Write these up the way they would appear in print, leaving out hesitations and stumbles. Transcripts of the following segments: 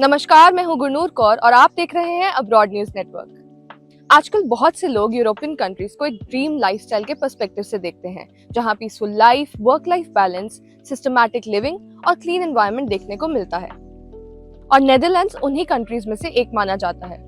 नमस्कार, मैं हूं गुरनूर कौर और आप देख रहे हैं अब्रॉड न्यूज नेटवर्क। आजकल बहुत से लोग यूरोपियन कंट्रीज को एक ड्रीम लाइफस्टाइल के पर्सपेक्टिव से देखते हैं, जहां peaceful life, work life balance, systematic living और क्लीन एनवायरनमेंट देखने को मिलता है। और नेदरलैंड्स उन्हीं कंट्रीज में से एक माना जाता है।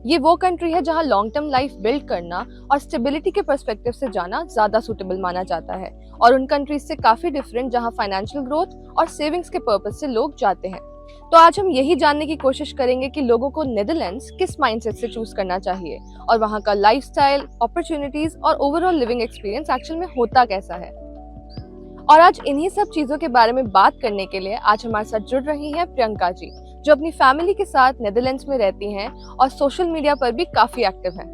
ये वो कंट्री है जहां लॉन्ग टर्म लाइफ बिल्ड करना और स्टेबिलिटी के पर्सपेक्टिव से जाना ज्यादा सूटेबल माना जाता है, और उन कंट्रीज से काफी डिफरेंट जहां फाइनेंशियल ग्रोथ और सेविंग्स के पर्पज से लोग जाते हैं। तो आज हम यही जानने की कोशिश करेंगे कि लोगों को नेदरलैंड्स किस माइंडसेट से चूज करना चाहिए और वहां का लाइफस्टाइल, अपॉर्चुनिटीज और ओवरऑल लिविंग एक्सपीरियंस एक्चुअल में होता कैसा है। और आज इन्हीं सब चीजों के बारे में बात करने के लिए आज हमारे साथ जुड़ रही हैं प्रियंका जी, जो अपनी फैमिली के साथ नेदरलैंड्स में रहती हैं और सोशल मीडिया पर भी काफी एक्टिव हैं।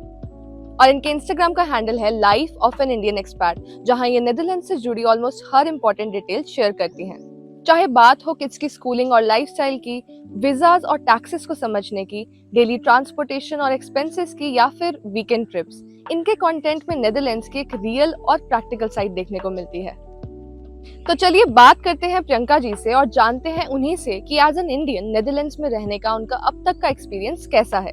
और इनके इंस्टाग्राम का हैंडल है life of an Indian expat, जहां ये नेदरलैंड्स से जुड़ी ऑलमोस्ट हर इंपॉर्टेंट डिटेल शेयर करती हैं। चाहे बात हो किड्स की स्कूलिंग और लाइफस्टाइल की, वीजाज और टैक्सेस को समझने की, डेली ट्रांसपोर्टेशन और एक्सपेंसेस की, या फिर वीकेंड ट्रिप्स, इनके कंटेंट में नेदरलैंड्स की एक रियल और प्रैक्टिकल साइड देखने को मिलती है। तो चलिए बात करते हैं प्रियंका जी से और जानते हैं उन्हीं से कि एज एन इंडियन नेदरलैंड्स में रहने का उनका अब तक का एक्सपीरियंस कैसा है।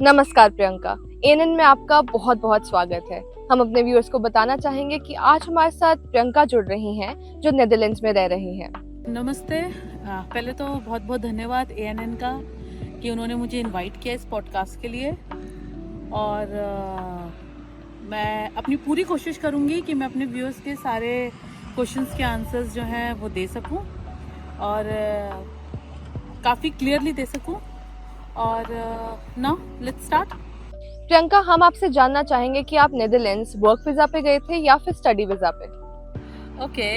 नमस्कार प्रियंका, एएनएन में आपका बहुत बहुत स्वागत है। हम अपने व्यूअर्स को बताना चाहेंगे कि आज हमारे साथ प्रियंका जुड़ रही हैं जो नेदरलैंड्स में रह रही हैं। नमस्ते। पहले तो बहुत बहुत धन्यवाद एएनएन का कि उन्होंने मुझे इनवाइट किया इस पॉडकास्ट के लिए। और मैं अपनी पूरी कोशिश करूंगी कि मैं अपने व्यूअर्स के सारे क्वेश्चंस के आंसर्स जो हैं वो दे सकूं और काफ़ी क्लियरली दे सकूं। और नाउ लेट्स स्टार्ट। प्रियंका, हम आपसे जानना चाहेंगे कि आप नेदरलैंड्स वर्क वीजा पे गए थे या फिर स्टडी वीजा पे? ओके,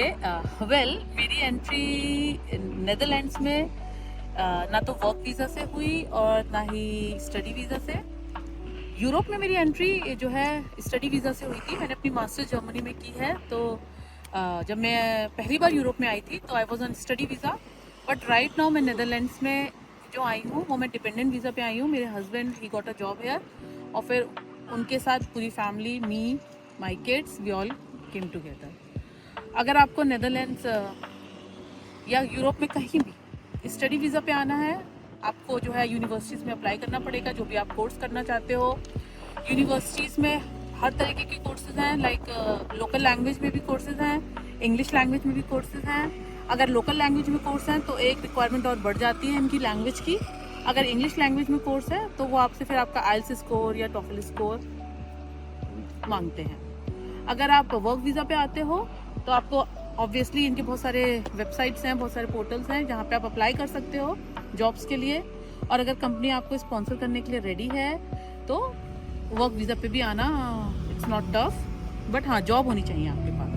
वेल मेरी एंट्री नेदरलैंड्स में ना तो वर्क वीज़ा से हुई और ना ही स्टडी वीज़ा से। यूरोप में मेरी एंट्री जो है स्टडी वीज़ा से हुई थी। मैंने अपनी मास्टर्स जर्मनी में की है। तो जब मैं पहली बार यूरोप में आई थी तो I was on study visa, but right now मैं नेदरलैंड्स में जो आई हूँ वो मैं डिपेंडेंट वीज़ा पे आई हूँ। मेरे husband he got a job here और फिर उनके साथ पूरी family, me, my kids, we all came together. अगर आपको नेदरलैंड्स या यूरोप में कहीं भी स्टडी वीज़ा पे आना है, आपको जो है यूनिवर्सिटीज़ में अप्लाई करना पड़ेगा जो भी आप कोर्स करना चाहते हो। यूनिवर्सिटीज़ में हर तरीके के कोर्सेज हैं, लाइक लोकल लैंग्वेज में भी कोर्सेज हैं, इंग्लिश लैंग्वेज में भी कोर्सेज हैं। अगर लोकल लैंग्वेज में कोर्स हैं तो एक रिक्वायरमेंट और बढ़ जाती है इनकी लैंग्वेज की। अगर इंग्लिश लैंग्वेज में कोर्स है तो वो आपसे फिर आपका आइल्स स्कोर या टॉफल स्कोर मांगते हैं। अगर आप वर्क वीज़ा पे आते हो तो आपको ऑब्वियसली इनके बहुत सारे वेबसाइट्स हैं, बहुत सारे पोर्टल्स हैं जहाँ पे आप अप्लाई कर सकते हो जॉब्स के लिए। और अगर कंपनी आपको स्पॉन्सर करने के लिए रेडी है तो वर्क वीज़ा पे भी आना इट्स नॉट टफ, बट हाँ जॉब होनी चाहिए आपके पास।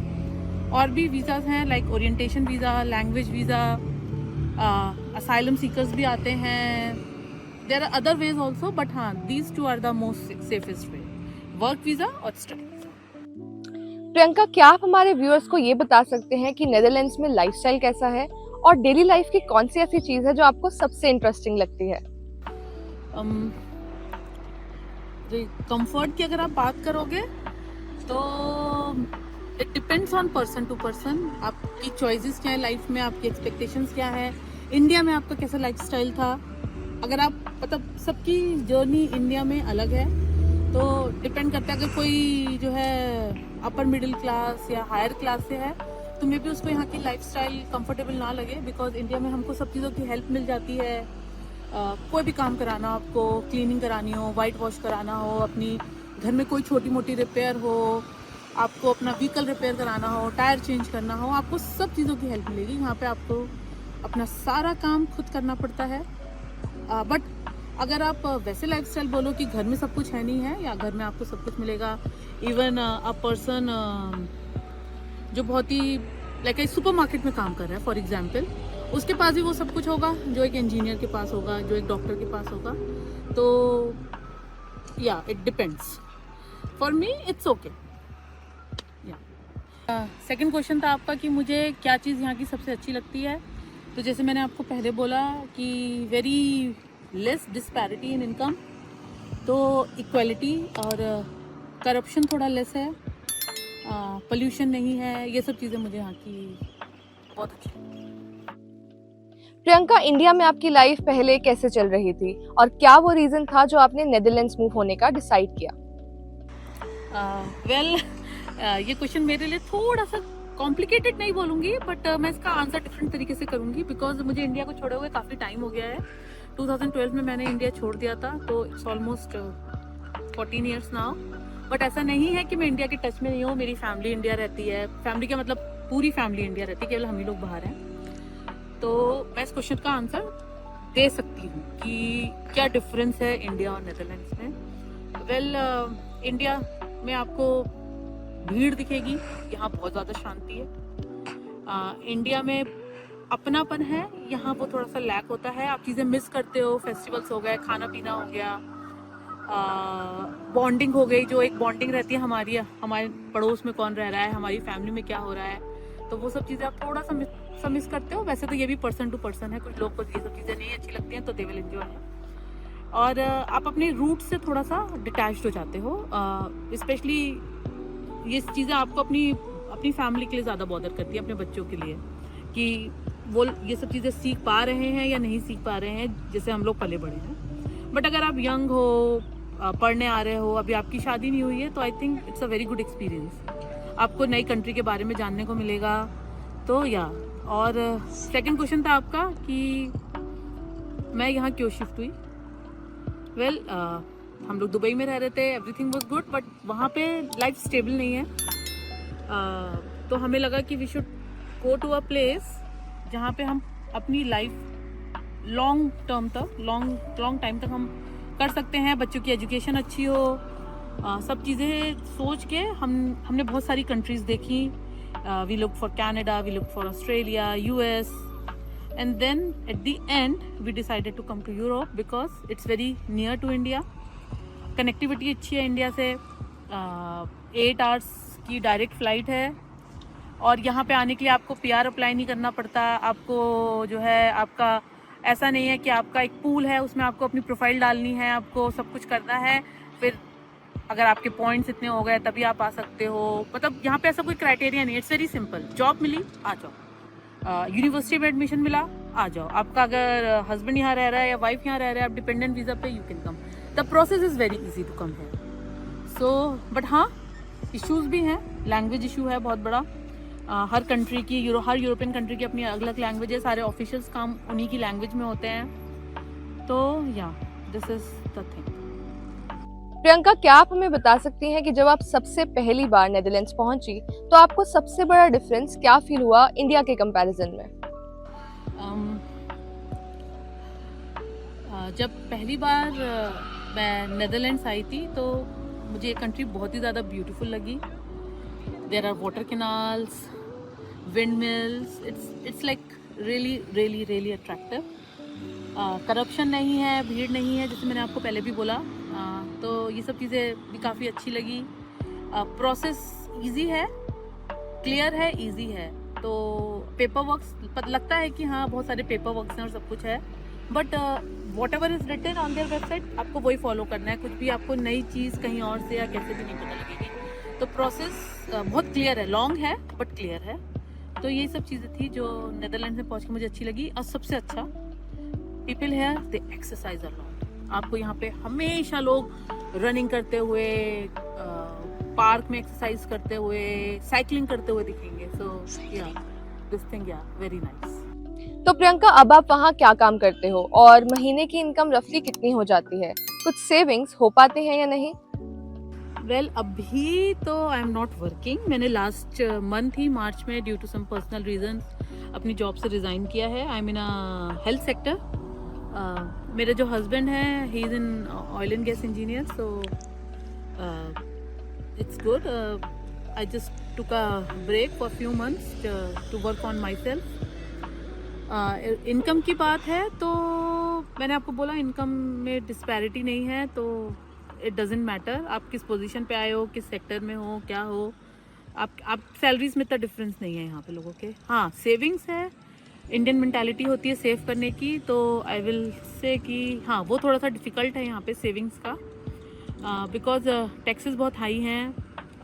और भी वीज़ाज हैं like orientation visa, language visa, asylum seekers भी आते हैं। There are other ways also, but हाँ these two are the most safest way, work visa और स्टडी वीज़ा। प्रियंका, क्या आप हमारे व्यूअर्स को ये बता सकते हैं कि नेदरलैंड्स में लाइफस्टाइल कैसा है और डेली लाइफ की कौन सी ऐसी चीज है जो आपको सबसे इंटरेस्टिंग लगती है? कंफर्ट की अगर आप बात करोगे तो it depends on person to person. आपकी चॉइसेस क्या है लाइफ में, आपकी एक्सपेक्टेशंस क्या है, इंडिया में आपका कैसा लाइफस्टाइल था। अगर आप मतलब सबकी जर्नी इंडिया में अलग है तो डिपेंड करता है। अगर कोई जो है अपर मिडिल क्लास या हायर क्लास से है तो मे बी उसको यहाँ की लाइफस्टाइल कंफर्टेबल ना लगे, बिकॉज इंडिया में हमको सब चीज़ों की हेल्प मिल जाती है। कोई भी काम कराना, आपको क्लीनिंग करानी हो, वाइट वॉश कराना हो, अपनी घर में कोई छोटी मोटी रिपेयर हो, आपको अपना व्हीकल रिपेयर कराना हो, टायर चेंज करना हो, आपको सब चीज़ों की हेल्प मिलेगी। यहाँ पे आपको अपना सारा काम खुद करना पड़ता है। बट अगर आप वैसे लाइफस्टाइल बोलो कि घर में सब कुछ है नहीं है, या घर में आपको सब कुछ मिलेगा, इवन अ पर्सन जो बहुत ही लाइक सुपरमार्केट में काम कर रहा है फॉर एग्जांपल, उसके पास भी वो सब कुछ होगा जो एक इंजीनियर के पास होगा, जो एक डॉक्टर के पास होगा। तो या it depends, for me it's okay. Second question था आपका कि मुझे क्या चीज़ यहाँ की सबसे अच्छी लगती है। तो जैसे मैंने आपको पहले बोला कि वेरी लेस डिस्पैरिटी इन इनकम, तो इक्वालिटी और करप्शन थोड़ा लेस है, पोल्यूशन नहीं है, ये सब चीज़ें मुझे यहाँ की बहुत अच्छी। प्रियंका, इंडिया में आपकी लाइफ पहले कैसे चल रही थी और क्या वो रीजन था जो आपने नेदरलैंड्स मूव होने का डिसाइड किया? वेल ये क्वेश्चन मेरे लिए थोड़ा सा कॉम्प्लिकेटेड नहीं बोलूँगी, बट मैं इसका आंसर डिफरेंट तरीके से करूँगी, बिकॉज मुझे इंडिया को छोड़े हुए काफ़ी टाइम हो गया है। 2012 में मैंने इंडिया छोड़ दिया था, तो it's almost 14 years now. But ऐसा नहीं है कि मैं इंडिया के टच में नहीं हूँ, मेरी फैमिली इंडिया रहती है। फैमिली का मतलब पूरी फैमिली इंडिया रहती है, केवल हम ही लोग बाहर हैं। तो मैं इस क्वेश्चन का आंसर दे सकती हूँ कि क्या डिफरेंस है इंडिया और नेदरलैंड्स में। वेल इंडिया में आपको भीड़ दिखेगी, यहाँ बहुत ज़्यादा शांति है। इंडिया में अपनापन है, यहाँ वो थोड़ा सा लैक होता है। आप चीज़ें मिस करते हो, फेस्टिवल्स हो गए, खाना पीना हो गया, बॉन्डिंग हो गई। जो एक बॉन्डिंग रहती है हमारी, हमारे पड़ोस में कौन रह रहा है, हमारी फैमिली में क्या हो रहा है, तो वो सब चीज़ें आप थोड़ा सा मिस करते हो। वैसे तो ये भी पर्सन टू पर्सन है, कुछ लोग को ये सब चीज़ें नहीं अच्छी लगती हैं, तो दे विल एंजॉय है। और आप अपने रूट से थोड़ा सा डिटैच्ड हो जाते हो। स्पेशली ये चीज़ें आपको अपनी फैमिली के लिए ज़्यादा बॉदर करती है, अपने बच्चों के लिए, कि वो ये सब चीज़ें सीख पा रहे हैं या नहीं सीख पा रहे हैं, जैसे हम लोग पले बड़े हैं। बट अगर आप यंग हो, पढ़ने आ रहे हो, अभी आपकी शादी नहीं हुई है, तो I think it's a very good experience. आपको नई कंट्री के बारे में जानने को मिलेगा। तो या और सेकंड क्वेश्चन था आपका कि मैं यहाँ क्यों शिफ्ट हुई। वेल हम लोग दुबई में रह रहे थे, एवरीथिंग वाज गुड, बट वहाँ पे लाइफ स्टेबल नहीं है। तो हमें लगा कि we should go to a place जहाँ पे हम अपनी लाइफ लॉन्ग टर्म तक, लॉन्ग टाइम तक हम कर सकते हैं। बच्चों की एजुकेशन अच्छी हो, सब चीज़ें सोच के हमने बहुत सारी कंट्रीज देखी। We look for Canada, we look for Australia, US, and then at the end we decided to come to Europe because it's very near to India. Connectivity अच्छी है इंडिया से, 8 आवर्स की डायरेक्ट फ़्लाइट है, और यहाँ पे आने के लिए आपको PR अप्लाई नहीं करना पड़ता। आपको जो है, आपका ऐसा नहीं है कि आपका एक पूल है, उसमें आपको अपनी प्रोफाइल डालनी है, आपको सब कुछ करना है, फिर अगर आपके पॉइंट्स इतने हो गए तभी आप आ सकते हो। मतलब यहाँ पे ऐसा कोई क्राइटेरिया नहीं है, इट्स वेरी सिंपल। जॉब मिली, आ जाओ। यूनिवर्सिटी में एडमिशन मिला, आ जाओ। आपका अगर हस्बैंड यहाँ रह रहा है या वाइफ यहाँ रह रहा है, आप डिपेंडेंट वीज़ा पे, you can come. The process is very easy to come है। सो बट हाँ, इश्यूज़ भी हैं। लैंग्वेज इशू है बहुत बड़ा। हर कंट्री की, हर यूरोपियन कंट्री की अपनी अलग अलग लैंग्वेज है, सारे ऑफिशियल्स काम उन्हीं की लैंग्वेज में होते हैं। तो या this is the thing. Priyanka, क्या आप हमें बता सकती हैं कि जब आप सबसे पहली बार नेदरलैंड्स पहुंची तो आपको सबसे बड़ा डिफरेंस क्या फील हुआ इंडिया के कंपैरिजन में? जब पहली बार मैं नेदरलैंड्स आई थी, तो मुझे ये कंट्री बहुत ही ज़्यादा ब्यूटीफुल लगी। There are water canals, wind mills, it's like really really really attractive. Corruption नहीं है, भीड़ नहीं है, जैसे मैंने आपको पहले भी बोला। तो ये सब चीज़ें भी काफ़ी अच्छी लगी। प्रोसेस इजी है, क्लियर है, इजी है। तो पेपर वर्क्स लगता है कि हाँ बहुत सारे पेपर वर्क्स हैं और सब कुछ है, but whatever is written on their website आपको वही फॉलो करना है। कुछ भी आपको नई चीज़ कहीं और से या कैसे भी नहीं पता लगेगी। तो प्रोसेस बहुत क्लियर है, लॉन्ग है बट क्लियर है। तो ये सब चीज़ें थी जो नेदरलैंड में पहुँच के मुझे अच्छी लगी। और सबसे अच्छा, people here they exercise a lot. आपको यहाँ पे हमेशा लोग रनिंग करते हुए, पार्क में एक्सरसाइज करते हुए, साइकिलिंग करते हुए दिखेंगे। सो या दिस थिंग या वेरी नाइस। तो प्रियंका, अब आप वहाँ क्या काम करते हो और महीने की इनकम रफली कितनी हो जाती है? कुछ सेविंग्स हो पाते हैं या नहीं? वेल अभी तो आई एम नॉट वर्किंग। मैंने लास्ट मंथ ही मार्च में due to some personal reason अपनी जॉब से रिज़ाइन किया है। I am in a health sector. मेरे जो हस्बैंड हैं, he is in oil and gas engineer, so it's good. I just took a break for few months to work on myself. Income की बात है तो मैंने आपको बोला, इनकम में डिस्पैरिटी नहीं है, तो इट डजेंट मैटर आप किस पोजीशन पे आए हो, किस सेक्टर में हो, क्या हो। आप सैलरीज में इतना डिफरेंस नहीं है यहाँ पे लोगों के। हाँ, सेविंग्स है, इंडियन मेंटालिटी होती है सेव करने की, तो आई विल से कि हाँ वो थोड़ा सा डिफ़िकल्ट है यहाँ पे सेविंग्स का, बिकॉज टैक्सेस बहुत हाई हैं,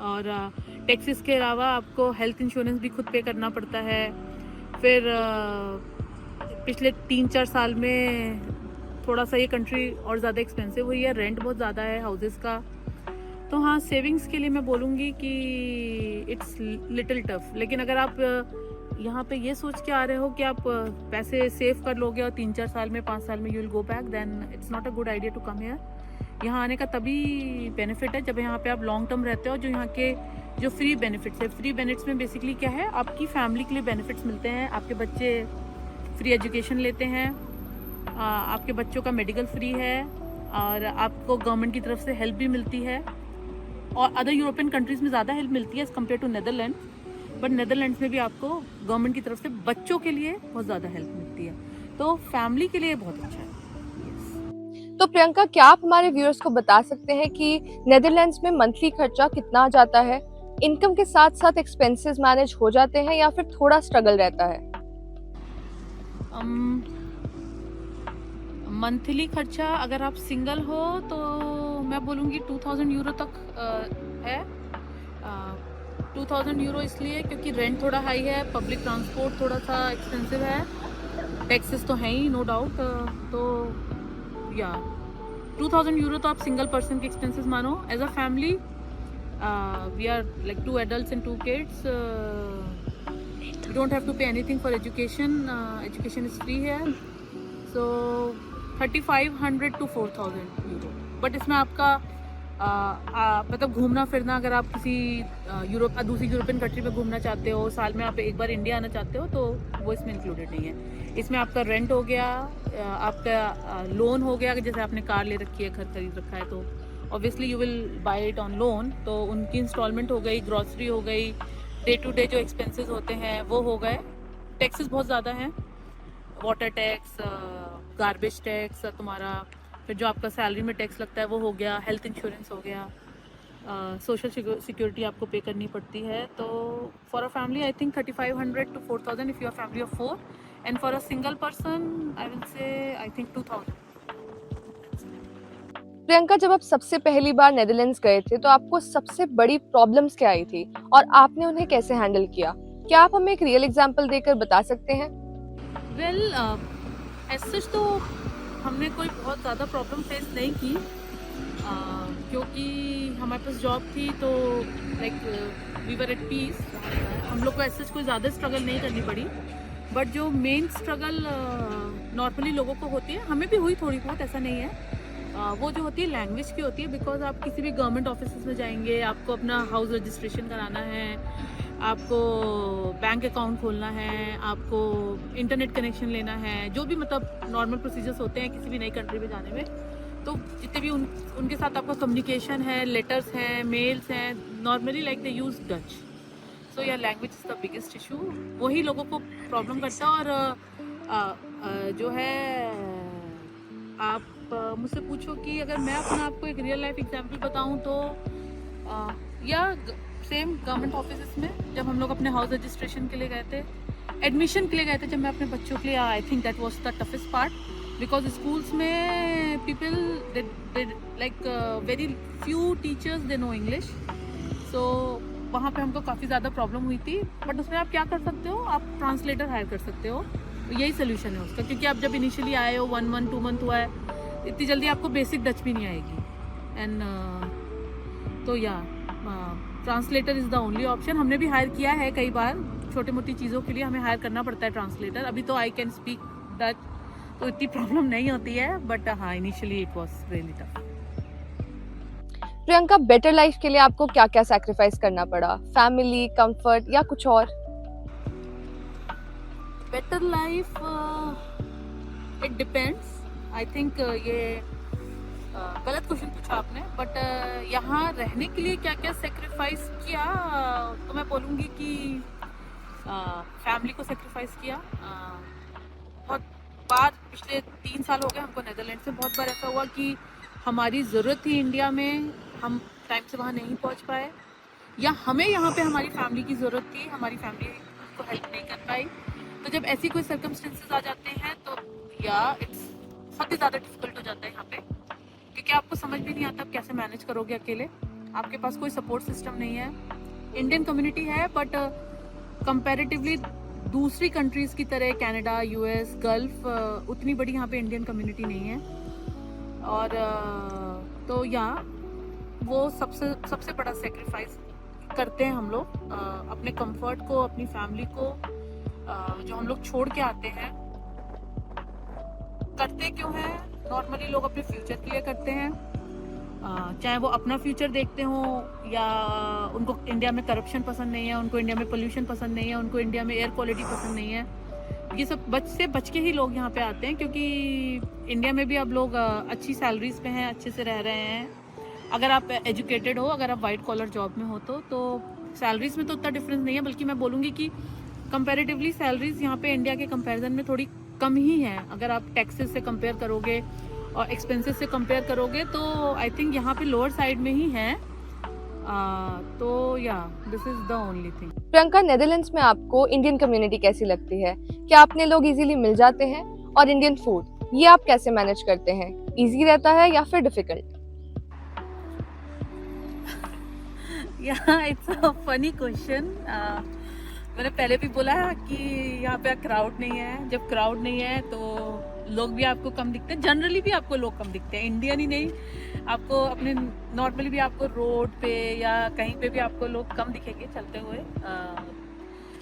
और टैक्सेस के अलावा आपको हेल्थ इंश्योरेंस भी खुद पे करना पड़ता है। फिर पिछले 3-4 साल में थोड़ा सा ये कंट्री और ज़्यादा एक्सपेंसिव हुई है, रेंट बहुत ज़्यादा है हाउसेस का। तो हाँ, सेविंग्स के लिए मैं बोलूँगी कि इट्स लिटिल टफ। लेकिन अगर आप यहाँ पे ये सोच के आ रहे हो कि आप पैसे सेव कर लोगे और 3-4 साल में 5 साल में you will go back, then it's not a good idea to come here. यहाँ आने का तभी बेनिफिट है जब यहाँ पे आप लॉन्ग टर्म रहते हो। जो यहाँ के जो फ्री बेनिफिट्स है, फ्री बेनिफिट्स में बेसिकली क्या है, आपकी फैमिली के लिए बेनिफिट्स मिलते हैं। आपके बच्चे फ्री एजुकेशन लेते हैं, आपके बच्चों का मेडिकल फ्री है, और आपको गवर्नमेंट की तरफ से हेल्प भी मिलती है। और अदर यूरोपियन कंट्रीज़ में ज़्यादा हेल्प मिलती है as compare to Netherland, but Netherlands में भी आपको गवर्नमेंट की तरफ से बच्चों के लिए बहुत ज़्यादा हेल्प मिलती है। तो फैमिली के लिए बहुत अच्छा है। तो प्रियंका, क्या आप हमारे व्यूअर्स को बता सकते हैं कि नेदरलैंड्स में मंथली खर्चा कितना आ जाता है? इनकम के साथ साथ एक्सपेंसेस मैनेज हो जाते हैं या फिर थोड़ा स्ट्रगल रहता है? मंथली खर्चा अगर आप सिंगल हो तो मैं बोलूँगी 2000 यूरो तक है। 2000 यूरो इसलिए क्योंकि रेंट थोड़ा हाई है, पब्लिक ट्रांसपोर्ट थोड़ा सा एक्सपेंसिव है, टैक्सेस तो हैं ही नो डाउट। तो या 2000 यूरो तो आप सिंगल पर्सन के एक्सपेंसेस मानो। As a family we are like 2 adults and 2 kids. You don't have to pay anything for education. Education is free here. So 3500 to 4000 euro. But इसमें आपका मतलब घूमना फिरना, अगर आप किसी दूसरी यूरोपियन कंट्री में घूमना चाहते हो, साल में आप एक बार इंडिया आना चाहते हो, तो वो इसमें इंक्लूडेड नहीं है। इसमें आपका रेंट हो गया, आपका लोन हो गया, जैसे आपने कार ले रखी है, घर खरीद रखा है, तो obviously you will buy it on loan, तो उनकी इंस्टॉलमेंट हो गई, ग्रॉसरी हो गई, डे टू डे जो एक्सपेंसेस होते हैं वो हो गए। टैक्सेस बहुत ज़्यादा हैं, वाटर टैक्स, गार्बेज टैक्स तुम्हारा, फिर जो आपका सैलरी में टैक्स लगता है वो हो गया, हेल्थ इंश्योरेंस हो गया, सोशल सिक्योरिटी आपको पे करनी पड़ती है। तो for a family I think 3500 to 4000 if you are family of 4, and for a single person I will say I think 2000। Priyanka, जब आप सबसे पहली बार नेदरलैंड्स गए थे तो आपको सबसे बड़ी प्रॉब्लम्स क्या आई थी और आपने उन्हें कैसे हैंडल किया? क्या आप हमें एक रियल एग्जांपल देकर बता सकते हैं? वेल एज सच तो हमने कोई बहुत ज़्यादा प्रॉब्लम फेस नहीं की, क्योंकि हमारे पास जॉब थी, तो like we were at peace. हम लोग को एज सच कोई ज़्यादा स्ट्रगल नहीं करनी पड़ी। बट जो मेन स्ट्रगल नॉर्मली लोगों को होती है, हमें भी हुई थोड़ी बहुत, ऐसा नहीं है, वो जो होती है लैंग्वेज की होती है। बिकॉज आप किसी भी गवर्नमेंट ऑफिस में जाएंगे, आपको अपना हाउस रजिस्ट्रेशन कराना है, आपको बैंक अकाउंट खोलना है, आपको इंटरनेट कनेक्शन लेना है, जो भी मतलब नॉर्मल प्रोसीजर्स होते हैं किसी भी नई कंट्री में जाने में। तो जितने भी उनके साथ आपका कम्युनिकेशन है, लेटर्स हैं, मेल्स हैं, normally like they use Dutch. So yeah language is the biggest issue, वही लोगों को प्रॉब्लम करता है। और जो है, आप मुझसे पूछो कि अगर मैं अपना आपको एक रियल लाइफ एग्जांपल बताऊं, तो या सेम गवर्नमेंट ऑफिस में जब हम लोग अपने हाउस रजिस्ट्रेशन के लिए गए थे, एडमिशन के लिए गए थे, जब मैं अपने बच्चों के लिए, I think that was the toughest part. Because schools में people like very few teachers they know English, so वहाँ पे हमको काफ़ी ज़्यादा प्रॉब्लम हुई थी। बट उसमें आप क्या कर सकते हो, आप ट्रांसलेटर हायर कर सकते हो, यही सोल्यूशन है उसका। क्योंकि आप जब इनिशियली आए हो, 1 month 2 month हुआ है, इतनी जल्दी आपको बेसिक डच भी नहीं आएगी। एंड तो या translator is the only option. हमने भी हायर किया है कई बार, छोटी मोटी चीज़ों के लिए हमें हायर करना पड़ता है ट्रांसलेटर। अभी तो आई कैन स्पीक डच, तो इतनी प्रॉब्लम नहीं होती है। बट हाँ, initially it was really tough. Priyanka, better life के लिए आपको क्या क्या सैक्रिफाइस करना पड़ा? फैमिली, कंफर्ट या कुछ और? Better life it depends. I think ये गलत क्वेश्चन पूछा आपने। बट यहाँ रहने के लिए क्या क्या सेक्रीफाइस किया, तो मैं बोलूँगी कि फैमिली को सेक्रीफाइस किया। बहुत बार पिछले 3 साल हो गए हमको नेदरलैंड से, बहुत बार ऐसा हुआ कि हमारी ज़रूरत थी इंडिया में, हम टाइम से वहाँ नहीं पहुँच पाए, या हमें यहाँ पे हमारी फैमिली की ज़रूरत थी, हमारी फैमिली को हेल्प नहीं कर पाई। तो जब ऐसी कोई सर्कमस्टेंसेस आ जाते हैं, तो या इट्स बहुत ही ज़्यादा डिफिकल्ट हो जाता है यहाँ पे, क्योंकि आपको समझ भी नहीं आता आप कैसे मैनेज करोगे अकेले। आपके पास कोई सपोर्ट सिस्टम नहीं है। इंडियन कम्युनिटी है, बट कंपैरेटिवली दूसरी कंट्रीज़ की तरह कनाडा, यूएस, गल्फ उतनी बड़ी यहाँ पे इंडियन कम्युनिटी नहीं है। और तो यहाँ वो सबसे बड़ा सेक्रीफाइस करते हैं हम लोग अपने कंफर्ट को, अपनी फैमिली को जो हम लोग छोड़ के आते हैं। करते क्यों हैं? नॉर्मली लोग अपने फ्यूचर के लिए करते हैं, चाहे वो अपना फ्यूचर देखते हो या उनको इंडिया में करप्शन पसंद नहीं है, उनको इंडिया में पोल्यूशन पसंद नहीं है, उनको इंडिया में एयर क्वालिटी पसंद नहीं है। ये सब बच के ही लोग यहाँ पे आते हैं, क्योंकि इंडिया में भी अब लोग अच्छी सैलरीज पे हैं, अच्छे से रह रहे हैं। अगर आप एजुकेटेड हो, अगर आप वाइट कॉलर जॉब में हो तो सैलरीज में तो उतना डिफरेंस नहीं है, बल्कि मैं बोलूँगी कि कंपैरेटिवली सैलरीज यहाँ पे इंडिया के कंपैरिजन में थोड़ी कम ही है। अगर आप टैक्सेस से कंपेयर करोगे और एक्सपेंसेस से कंपेयर करोगे तो आई थिंक यहाँ पे लोअर साइड में ही है। तो या this is the only thing. Priyanka, Netherlands में आपको इंडियन कम्युनिटी कैसी लगती है? क्या अपने लोग इजीली मिल जाते हैं? और इंडियन फूड ये आप कैसे मैनेज करते हैं? इजी रहता है या फिर डिफिकल्ट? या इट्स अ फनी क्वेश्चन। मैंने पहले भी बोला कि यहाँ पे क्राउड नहीं है। जब क्राउड नहीं है तो लोग भी आपको कम दिखते हैं, जनरली भी आपको लोग कम दिखते हैं, इंडियन ही नहीं, आपको अपने नॉर्मली भी आपको रोड पे या कहीं पे भी आपको लोग कम दिखेंगे चलते हुए।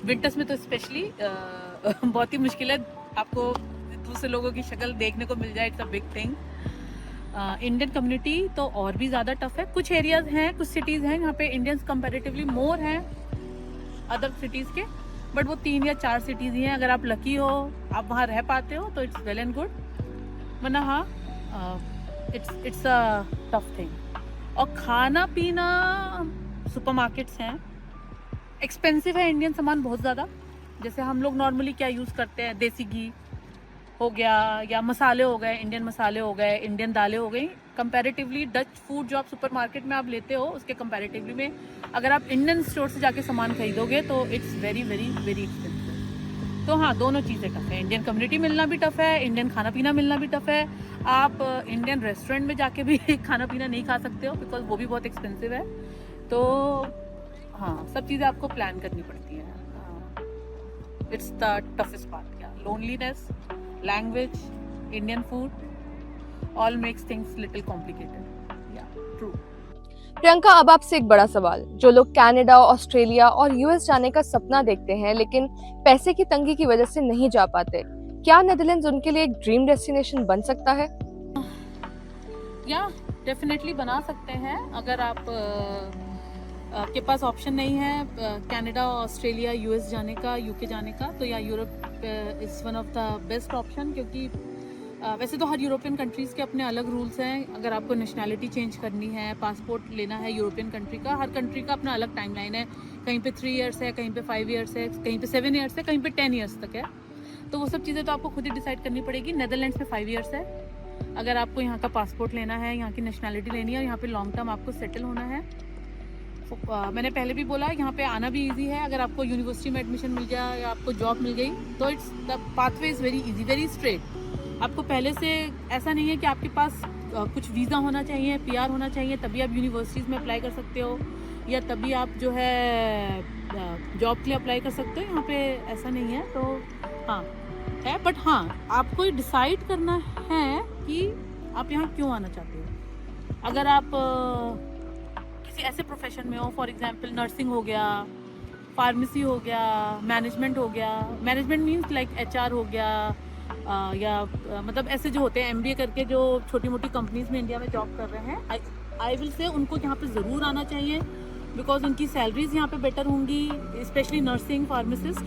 विंटर्स में तो स्पेशली बहुत ही मुश्किल है आपको दूसरे लोगों की शक्ल देखने को मिल जाए, it's a big thing. Indian community तो और भी ज़्यादा टफ है। कुछ एरियाज हैं, कुछ सिटीज़ हैं यहाँ पे इंडियंस कंपैरेटिवली मोर हैं अदर सिटीज़ के, बट वो 3 या 4 सिटीज़ ही हैं। अगर आप लकी हो, आप वहाँ रह पाते हो तो इट्स वेल एंड गुड, वरना हाँ इट्स अ टफ थिंग। और खाना पीना, सुपरमार्केट्स हैं, एक्सपेंसिव है इंडियन सामान बहुत ज़्यादा। जैसे हम लोग नॉर्मली क्या यूज़ करते हैं, देसी घी हो गया या मसाले हो गए, इंडियन मसाले हो गए, इंडियन दालें हो गई। कंपैरेटिवली डच फूड जो आप सुपरमार्केट में आप लेते हो उसके कंपैरेटिवली में अगर आप इंडियन स्टोर से जाके सामान खरीदोगे तो it's very very very expensive. तो हाँ, दोनों चीज़ें टफ है। इंडियन कम्युनिटी मिलना भी टफ है, इंडियन खाना पीना मिलना भी टफ है। आप इंडियन रेस्टोरेंट में जाके भी खाना पीना नहीं खा सकते हो, बिकॉज वो भी बहुत एक्सपेंसिव है। तो हाँ, सब चीज़ें आपको प्लान करनी पड़ती है। It's the toughest part. या loneliness, language, Indian food, all makes things little complicated. Yeah, true. Priyanka, अब आपसे एक बड़ा सवाल। जो लोग कनाडा, ऑस्ट्रेलिया और यूएस जाने का सपना देखते हैं लेकिन पैसे की तंगी की वजह से नहीं जा पाते, क्या नेदरलैंड्स उनके लिए एक ड्रीम डेस्टिनेशन बन सकता है? या डेफिनेटली बना सकते हैं। अगर आप के पास ऑप्शन नहीं है कनाडा, ऑस्ट्रेलिया, यूएस जाने का, यूके जाने का, तो या Europe is one of the best option. क्योंकि वैसे तो हर यूरोपियन कंट्रीज़ के अपने अलग रूल्स हैं। अगर आपको नेशनैलिटी चेंज करनी है, पासपोर्ट लेना है यूरोपियन कंट्री का, हर कंट्री का अपना अलग टाइमलाइन है। कहीं पे 3 इयर्स है, कहीं पे 5 इयर्स है, कहीं पे 7 इयर्स है, कहीं पे 10 इयर्स तक है। तो वो सब चीज़ें तो आपको खुद ही डिसाइड करनी पड़ेगी। नेदरलैंड्स में 5 इयर्स है। अगर आपको यहाँ का पासपोर्ट लेना है, यहाँ की नेशनैलिटी लेनी है और यहाँ पे लॉन्ग टर्म आपको सेटल होना है, मैंने पहले भी बोला यहाँ पे आना भी इजी है। अगर आपको यूनिवर्सिटी में एडमिशन मिल गया या आपको जॉब मिल गई तो it's the pathway is very easy, very straight. आपको पहले से ऐसा नहीं है कि आपके पास कुछ वीज़ा होना चाहिए, पीआर होना चाहिए तभी आप यूनिवर्सिटीज़ में अप्लाई कर सकते हो या तभी आप जो है जॉब के लिए अप्लाई कर सकते हो। यहाँ पे ऐसा नहीं है। तो हाँ है, बट हाँ आपको ये डिसाइड करना है कि आप यहाँ क्यों आना चाहते हो। अगर आप ऐसे प्रोफेशन में हो, फॉर एग्जांपल नर्सिंग हो गया, फार्मेसी हो गया, मैनेजमेंट हो गया, मैनेजमेंट मींस लाइक एचआर हो गया, या मतलब ऐसे जो होते हैं एमबीए करके जो छोटी मोटी कंपनीज में इंडिया में जॉब कर रहे हैं, आई विल से उनको यहाँ पे ज़रूर आना चाहिए, बिकॉज उनकी सैलरीज यहाँ पे बेटर होंगी, स्पेशली नर्सिंग, फार्मासिस्ट।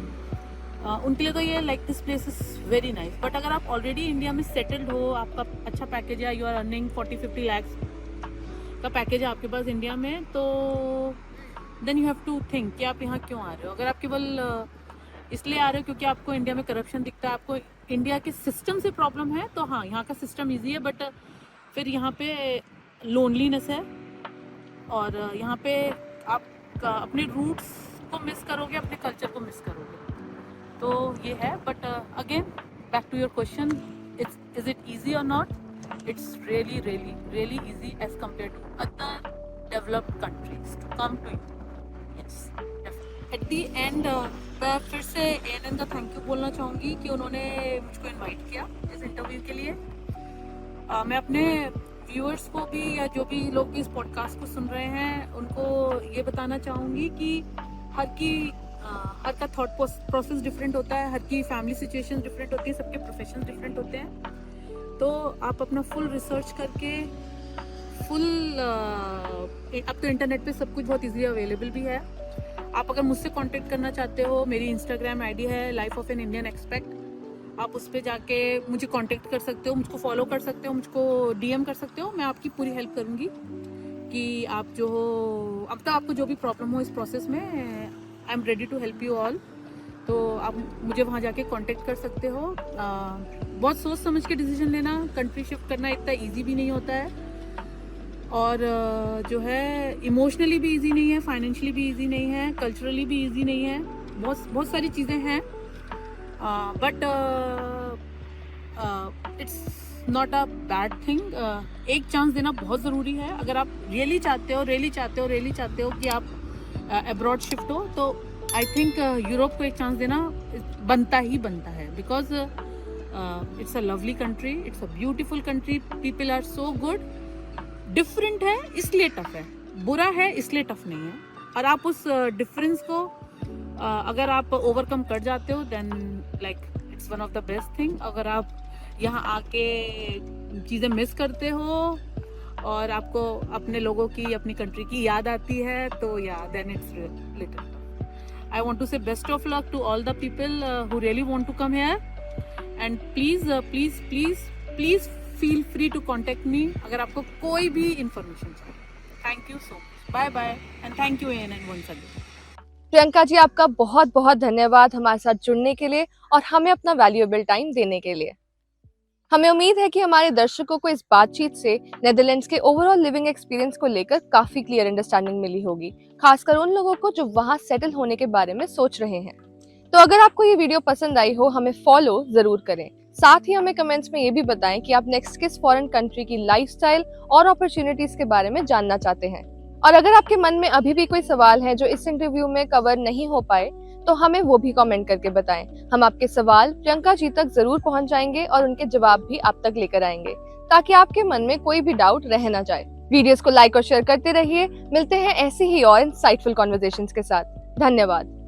उनके लिए तो ये like this place is very nice. But अगर आप ऑलरेडी इंडिया में सेटल्ड हो, आपका अच्छा पैकेज है, यू आर अर्निंग 40-50 लाख का पैकेज है आपके पास इंडिया में, तो then you have to think कि आप यहाँ क्यों आ रहे हो। अगर आप केवल इसलिए आ रहे हो क्योंकि आपको इंडिया में करप्शन दिखता है, आपको इंडिया के सिस्टम से प्रॉब्लम है, तो हाँ यहाँ का सिस्टम इजी है, बट फिर यहाँ पे लोनलीनेस है और यहाँ पे आप अपने रूट्स को मिस करोगे, अपने कल्चर को मिस करोगे। तो ये है। But again back to your question, is it easy और not? It's really, really, really easy as compared to other developed countries to come to you. Yes, definitely. At the end, मैं फिर से ANN का thank you बोलना चाहूँगी कि उन्होंने मुझको इनवाइट किया इस इंटरव्यू के लिए। मैं अपने व्यूअर्स को भी या जो भी लोग इस पॉडकास्ट को सुन रहे हैं उनको ये बताना चाहूँगी कि हर का थॉट प्रोसेस डिफरेंट होता है, हर की फैमिली सिचुएशन डिफरेंट होती है, सबके प्रोफेशन डिफरेंट होते हैं। तो आप अपना फुल रिसर्च करके अब तो इंटरनेट पे सब कुछ बहुत इजीली अवेलेबल भी है। आप अगर मुझसे कांटेक्ट करना चाहते हो, मेरी इंस्टाग्राम आईडी है life of an Indian expect. आप उस पर जाके मुझे कांटेक्ट कर सकते हो, मुझको फॉलो कर सकते हो, मुझको DM कर सकते हो। मैं आपकी पूरी हेल्प करूँगी कि आप जो हो अब तक आपको जो भी प्रॉब्लम हो इस प्रोसेस में, I am ready to help you all. तो आप मुझे वहाँ जाके कांटेक्ट कर सकते हो। बहुत सोच समझ के डिसीजन लेना, कंट्री शिफ्ट करना इतना ईजी भी नहीं होता है, और जो है इमोशनली भी इजी नहीं है, फाइनेंशियली भी इजी नहीं है, कल्चरली भी इजी नहीं है, बहुत सारी चीज़ें हैं। But it's not a bad thing. एक चांस देना बहुत ज़रूरी है। अगर आप रियली चाहते हो कि आप अब्रॉड शिफ्ट हो, तो आई थिंक यूरोप को एक चांस देना बनता है, because it's a lovely country, it's a beautiful country, people are so good. Different है इसलिए टफ है, बुरा है इसलिए टफ नहीं है। और आप उस डिफरेंस को अगर आप ओवरकम कर जाते हो, then like it's one of the best thing. अगर आप यहाँ आके चीज़ें मिस करते हो और आपको अपने लोगों की, अपनी कंट्री की याद आती है, तो yeah then it's little tough. I want to say best of luck to all the people who really want to come here, and please feel free to contact me अगर आपको कोई भी इंफॉर्मेशन चाहिए। Thank you so much, bye bye, and thank you ANN once again. Priyanka ji, आपका बहुत बहुत धन्यवाद हमारे साथ जुड़ने के लिए और हमें अपना वैल्यूएबल टाइम देने के लिए। हमें उम्मीद है कि हमारे दर्शकों को इस बातचीत से नेदरलैंड्स के ओवरऑल लिविंग एक्सपीरियंस को लेकर काफी क्लियर अंडरस्टैंडिंग मिली होगी, खासकर उन लोगों को जो वहां सेटल होने के बारे में सोच रहे हैं। तो अगर आपको ये वीडियो पसंद आई हो, हमें फॉलो जरूर करें। साथ ही हमें कमेंट्स में ये भी बताएं कि आप नेक्स्ट किस फॉरेन कंट्री की लाइफस्टाइल और अपॉर्चुनिटीज के बारे में जानना चाहते हैं। और अगर आपके मन में अभी भी कोई सवाल है जो इस इंटरव्यू में कवर नहीं हो पाए, तो हमें वो भी कमेंट करके बताएं। हम आपके सवाल प्रियंका जी तक जरूर पहुंच जाएंगे और उनके जवाब भी आप तक लेकर आएंगे, ताकि आपके मन में कोई भी डाउट रह ना जाए। वीडियोस को लाइक और शेयर करते रहिए। मिलते हैं ऐसी ही और इंसाइटफुल कॉन्वर्सेशंस के साथ। धन्यवाद।